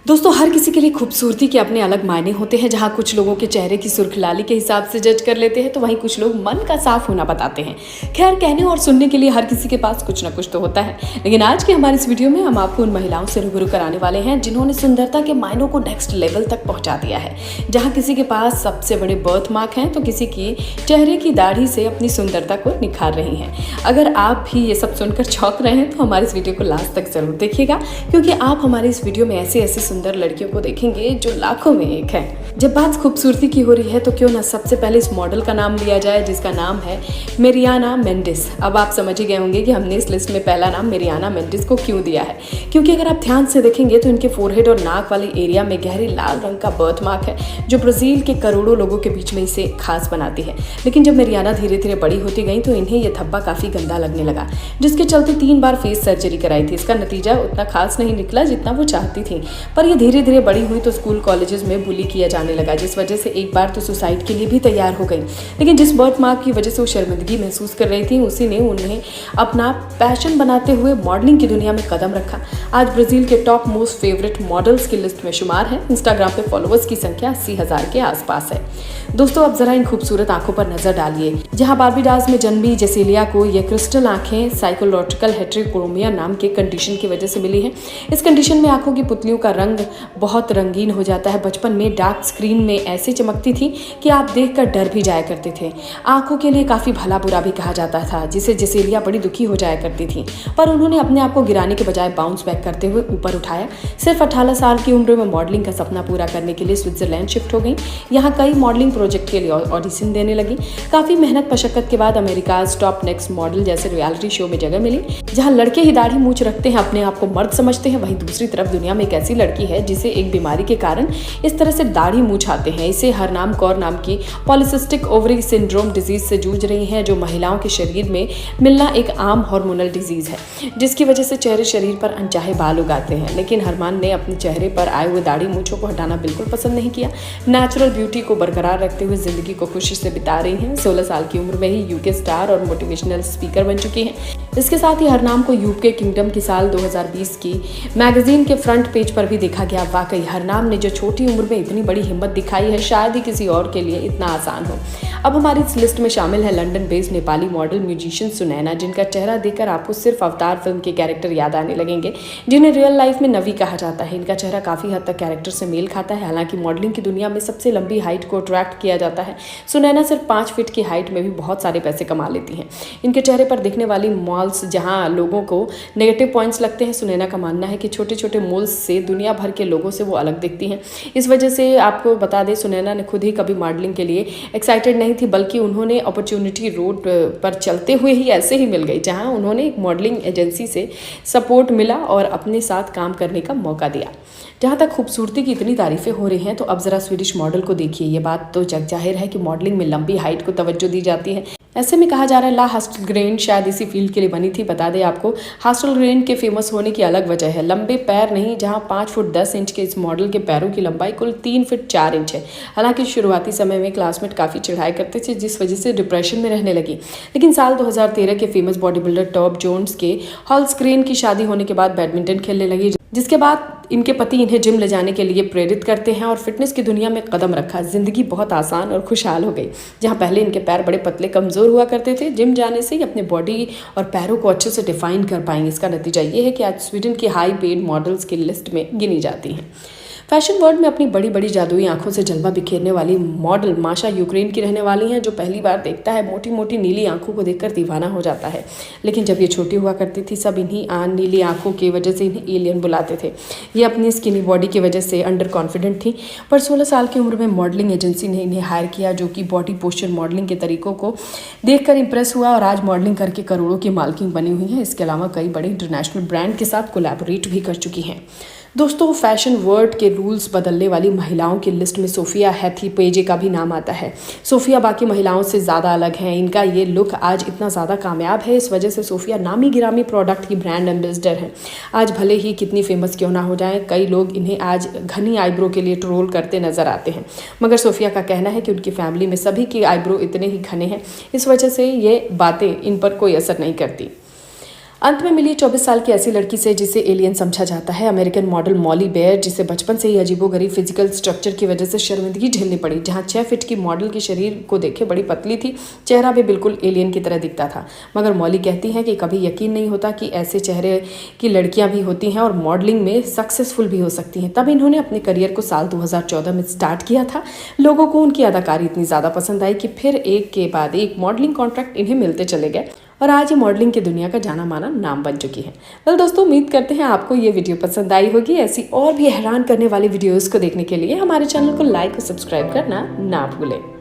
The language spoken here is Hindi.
दोस्तों, हर किसी के लिए खूबसूरती के अपने अलग मायने होते हैं। जहाँ कुछ लोगों के चेहरे की सुर्खलाली के हिसाब से जज कर लेते हैं, तो वहीं कुछ लोग मन का साफ होना बताते हैं। खैर, कहने और सुनने के लिए हर किसी के पास कुछ ना कुछ तो होता है। लेकिन आज के हमारे इस वीडियो में हम आपको उन महिलाओं से रूबरू कराने वाले हैं जिन्होंने सुंदरता के मायनों को नेक्स्ट लेवल तक पहुंचा दिया है। जहाँ किसी के पास सबसे बड़े बर्थ मार्क हैं, तो किसी की चेहरे की दाढ़ी से अपनी सुंदरता को निखार रही हैं। अगर आप भी ये सब सुनकर चौंक रहे हैं, तो हमारे इस वीडियो को लास्ट तक जरूर देखिएगा, क्योंकि आप हमारे इस वीडियो में ऐसे सुंदर लड़कियों को देखेंगे जो लाखों में एक है। जब बात खूबसूरती की हो रही है, तो क्यों ना सबसे पहले इस मॉडल का नाम लिया जाए, जिसका नाम है मेरियाना मेंडिस। अब आप समझ ही गए होंगे कि हमने इस लिस्ट में पहला नाम मेरियाना मेंडिस को क्यों दिया है, क्योंकि अगर आप ध्यान से देखेंगे तो इनके फोरहेड और नाक वाले एरिया में गहरे लाल रंग का बर्थ मार्क है, जो ब्राजील के करोड़ों लोगों के बीच में इसे खास बनाती है। लेकिन जब मेरियाना धीरे धीरे बड़ी होती गई, तो इन्हें यह धब्बा काफी गंदा लगने लगा, जिसके चलते 3 बार फेस सर्जरी कराई थी। इसका नतीजा उतना खास नहीं निकला जितना वो चाहती थी, पर यह धीरे धीरे बड़ी हुई तो स्कूल कॉलेजेस में बुली किया जाने लगा, जिस वजह से एक बार तो सुसाइड के लिए भी तैयार हो गई। लेकिन जिस बर्थ मार्क की वजह से वो शर्मिंदगी महसूस कर रही थी, उसी ने उन्हें अपना पैशन बनाते हुए मॉडलिंग की दुनिया में कदम रखा। आज ब्राजील के टॉप मोस्ट फेवरेट मॉडल्स की लिस्ट में शुमार है। इंस्टाग्राम पे फॉलोअर्स की संख्या 80,000 के आसपास है। दोस्तों, अब जरा इन खूबसूरत आंखों पर नजर डालिए। जहां बार्बाडोस में जन्मी जेसिलिया को ये क्रिस्टल आंखें साइकोलॉजिकल हेटेरोक्रोमिया नाम के कंडीशन की वजह से मिली है। इस कंडीशन में आंखों की पुतलियों का रंग बहुत रंगीन हो जाता है। बचपन में डार्क स्क्रीन में ऐसे चमकती थी कि आप देखकर डर भी जाया करते थे। आंखों के लिए काफी भला बुरा भी कहा जाता था, जिसे जेसिलिया बड़ी दुखी हो जाया करती थी, पर उन्होंने अपने आप को गिराने के बजाय बाउंस बैक करते हुए ऊपर उठाया। सिर्फ 18 साल की उम्र में मॉडलिंग का सपना पूरा करने के लिए स्विट्जरलैंड शिफ्ट हो गई। यहाँ कई मॉडलिंग प्रोजेक्ट के लिए ऑडिशन देने लगी। काफी मेहनत मशक्कत के बाद अमेरिकाज टॉप नेक्स्ट मॉडल जैसे रियलिटी शो में जगह मिली। जहाँ लड़के ही दाढ़ी मूंछ रखते हैं, अपने आप को मर्द समझते हैं, वहीं दूसरी तरफ दुनिया में एक ऐसी लड़की है जिसे एक बीमारी के कारण इस तरह से दाढ़ी मूंछ आते हैं। इसे हरनाम कौर नाम की पॉलिसिस्टिक ओवरी सिंड्रोम डिजीज से जूझ रही है, जो महिलाओं के शरीर में मिलना एक आम हार्मोनल डिजीज है, जिसकी वजह से चेहरे शरीर पर अनचाहे बाल उगाते हैं। लेकिन हरमान ने अपने चेहरे पर आए हुए दाढ़ी मूंछों को हटाना बिल्कुल पसंद नहीं किया। नेचुरल ब्यूटी को बरकरार रखते हुए जिंदगी को खुशी से बिता रही हैं। 16 साल की उम्र में ही यूके स्टार और मोटिवेशनल स्पीकर बन चुकी हैं। इसके साथ ही हरनाम को यूके किंगडम की साल 2020 की मैगजीन के फ्रंट पेज पर भी देखा गया। वाकई हरनाम ने जो छोटी उम्र में इतनी बड़ी हिम्मत दिखाई है, शायद ही किसी और के लिए इतना आसान हो। अब हमारी इस लिस्ट में शामिल है London based Nepali model musician Sunaina, जिनका चेहरा देखकर आपको सिर्फ अवतार फिल्म के कैरेक्टर याद आने लगेंगे, जिन्हें रियल लाइफ में नवी कहा जाता है। इनका चेहरा काफी हद तक कैरेक्टर से मेल खाता है। हालांकि मॉडलिंग की दुनिया में सबसे लंबी हाइट को अट्रैक्ट किया जाता है। सुनैना सिर्फ 5 फीट की हाइट में भी बहुत सारे पैसे कमा लेती हैं। इनके चेहरे पर दिखने वाली मॉल्स जहां लोगों को नेगेटिव पॉइंट्स लगते हैं, सुनैना का मानना है कि छोटे छोटे मोल्स से दुनिया भर के लोगों से वो अलग दिखती हैं। इस वजह से आपको बता दें, सुनैना ने खुद ही कभी मॉडलिंग के लिए एक्साइटेड नहीं थी, बल्कि उन्होंने अपॉर्चुनिटी रोड पर चलते हुए ही ऐसे ही मिल गई, जहां उन्होंने एक मॉडलिंग एजेंसी से सपोर्ट मिला और अपने साथ काम करने का मौका दिया। जहाँ तक खूबसूरती की इतनी तारीफें हो रही हैं, तो अब जरा स्वीडिश मॉडल को देखिए। ये बात तो जग जाहिर है कि मॉडलिंग में लंबी हाइट को तवज्जो दी जाती है। ऐसे में कहा जा रहा है ला हास्टलग्रेन शायद इसी फील्ड के लिए बनी थी। बता दें आपको, हास्टलग्रेन के फेमस होने की अलग वजह है। लंबे पैर नहीं, जहां 5 फुट 10 इंच के इस मॉडल के पैरों की लंबाई कुल 3 फुट 4 इंच है। हालांकि शुरुआती समय में क्लासमेट काफ़ी चिढ़ाई करते थे, जिस वजह से डिप्रेशन में रहने लगी। लेकिन साल 2013 के famous body builder Tom Jones के हॉलस्क्रेन की शादी होने के बाद बैडमिंटन खेलने लगी, जिसके बाद इनके पति इन्हें जिम ले जाने के लिए प्रेरित करते हैं और फिटनेस की दुनिया में कदम रखा। जिंदगी बहुत आसान और खुशहाल हो गई। जहां पहले इनके पैर बड़े पतले कमजोर हुआ करते थे, जिम जाने से ही अपने बॉडी और पैरों को अच्छे से डिफाइन कर पाएंगे। इसका नतीजा ये है कि आज स्वीडन की हाई पेड मॉडल्स की लिस्ट में गिनी जाती हैं। फैशन वर्ल्ड में अपनी बड़ी बड़ी जादुई आंखों से जलवा बिखेरने वाली मॉडल माशा यूक्रेन की रहने वाली हैं, जो पहली बार देखता है मोटी मोटी नीली आंखों को देखकर दीवाना हो जाता है। लेकिन जब ये छोटी हुआ करती थी, सब इन्हीं नीली आंखों की वजह से इन्हें एलियन बुलाते थे। ये अपनी स्किनी बॉडी की वजह से अंडर कॉन्फिडेंट थी, पर 16 साल की उम्र में मॉडलिंग एजेंसी ने इन्हें हायर किया, जो कि बॉडी पोस्चर मॉडलिंग के तरीकों को देखकर इंप्रेस हुआ और आज मॉडलिंग करके करोड़ों की मालकिन बनी हुई है। इसके अलावा कई बड़े इंटरनेशनल ब्रांड के साथ कोलैबोरेट भी कर चुकी हैं। दोस्तों, फैशन वर्ल्ड के रूल्स बदलने वाली महिलाओं की लिस्ट में सोफिया हैथीपेजे का भी नाम आता है। सोफिया बाकी महिलाओं से ज़्यादा अलग हैं। इनका ये लुक आज इतना ज़्यादा कामयाब है, इस वजह से सोफिया नामी गिरामी प्रोडक्ट की ब्रांड एम्बेसडर हैं। आज भले ही कितनी फेमस क्यों ना हो जाएं, कई लोग इन्हें आज घनी आईब्रो के लिए ट्रोल करते नजर आते हैं, मगर सोफिया का कहना है कि उनकी फैमिली में सभी के आईब्रो इतने ही घने हैं, इस वजह से ये बातें इन पर कोई असर नहीं करती। अंत में मिली 24 साल की ऐसी लड़की से जिसे एलियन समझा जाता है। अमेरिकन मॉडल मॉली बेयर, जिसे बचपन से ही अजीबोगरीब फिजिकल स्ट्रक्चर की वजह से शर्मिंदगी झेलनी पड़ी। जहां 6 फीट की मॉडल के शरीर को देखे बड़ी पतली थी, चेहरा भी बिल्कुल एलियन की तरह दिखता था। मगर मॉली कहती है कि कभी यकीन नहीं होता कि ऐसे चेहरे की लड़कियां भी होती हैं और मॉडलिंग में सक्सेसफुल भी हो सकती हैं। तब इन्होंने अपने करियर को साल 2014 में स्टार्ट किया था। लोगों को उनकी अदाकारी इतनी ज़्यादा पसंद आई कि फिर एक के बाद एक मॉडलिंग कॉन्ट्रैक्ट इन्हें मिलते चले गए और आज ये मॉडलिंग की दुनिया का जाना माना नाम बन चुकी है। वेल दोस्तों, उम्मीद करते हैं आपको ये वीडियो पसंद आई होगी। ऐसी और भी हैरान करने वाली वीडियोस को देखने के लिए हमारे चैनल को लाइक और सब्सक्राइब करना ना भूलें।